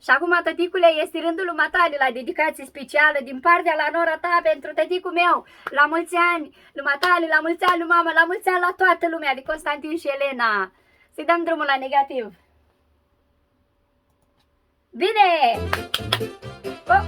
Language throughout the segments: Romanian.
Și acum, tăticule, este rândul lui Matale la dedicație specială din partea la nora ta pentru tăticul meu. La mulți ani, lui Matale, la mulți ani, lui mama, la mulți ani la toată lumea, de Constantin și Elena. Să-i dăm drumul la negativ. Bine! Oh.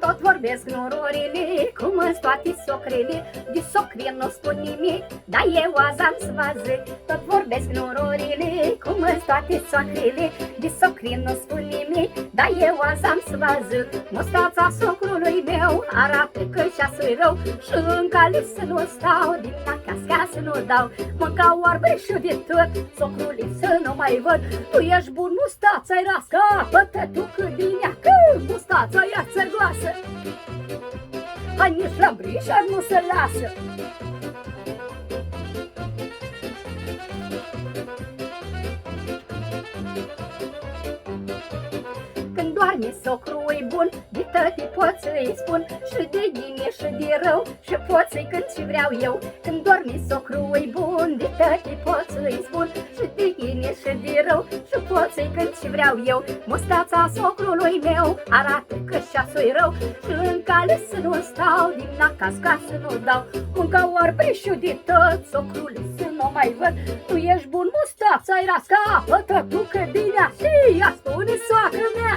Tot vorbesc nororile, cum îți toate socrele, de socrie nu spun nimic, dar eu azi am să vă zic. Tot vorbesc nororile, cum îți toate socrele, de socrie nu spun nimic, dar eu azi am să vă zic. Mustața socrului meu arată că și-a rău și în cale să nu stau, din acasă ca să nu dau. Mânca oarbe și de tot, socrule să nu mai văd. Tu ești bun, mustața-i rască, apă-te tu cât din ea, că mustața ia țărgoasă. Hai, nici la brișar nu se lasă. Când doarme socrul bun, de tăti pot să-i spun, și de bine și de rău, și pot să-i cânt și vreau eu. Când doarme socrul bun, de tăti pot să-i spun, și de bine și de rău, și pot să-i cânt și vreau eu. Mustața socrului meu arată că și-a rău, și în cale să nu stau, din acasă ca să nu dau. Mânca oarbe și de tot, socrule să nu mai văd. Tu ești bun, mustața-i rască, apă-te tu că din ea, și ea spune soacră mea.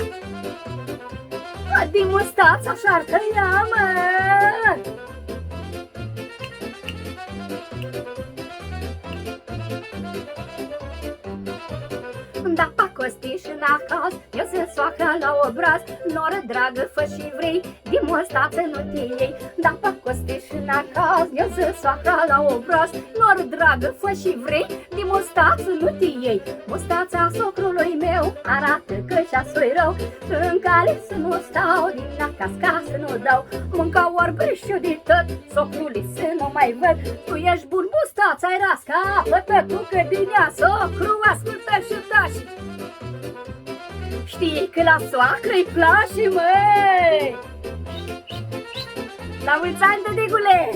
Din mustața și-ar tăia, mă! Da, pacosti și n-acaz, eu sunt soacra la obraz. Noră dragă, fă și vrei, din mustață nu te iei. Da, pacosti și n-acaz, eu sunt soacra la obraz. Noră dragă, fă și vrei, din mustață nu te iei. Mustața socrului meu arată că și-a rău, și în cale să nu stau, din acasă ca să nu dau. Mânca oarbe și de tot, socrule să nu mai văd. Tu ești bun, mustața-i rască, apă-te tu că din ea, socru, ascultă și taci. Știi că la soacră-i place, măi! La mulți ani, tăticule!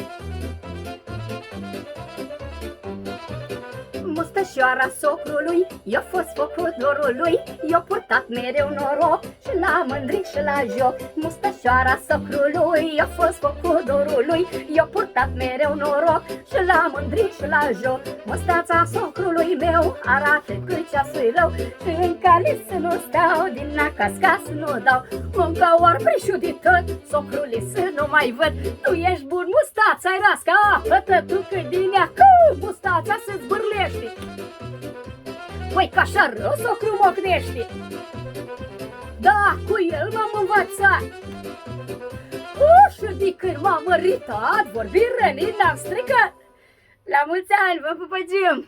Mustășoara socrului, i-a fost făcut dorului, i-a purtat mereu noroc și la mândri și la joc. Mustașoara socrului, i-a fost făcut dorului, i-a purtat mereu noroc și la mândri și la joc. Mustața socrului meu arată că ceasul-i rău, și în cale să nu stau, din acasă ca să nu dau. Mânca oarbe și de tot, socrule să nu mai văd. Tu ești bun, mustața-i rască, apă-te tu că din ea, că mustața se zbârlește. Păi că așa rău socru mocnește. Da, cu el m-am învățat. Și de când m-am măritat, vorbim rănit, n-am stricat. La mulți ani, vă pupăgim!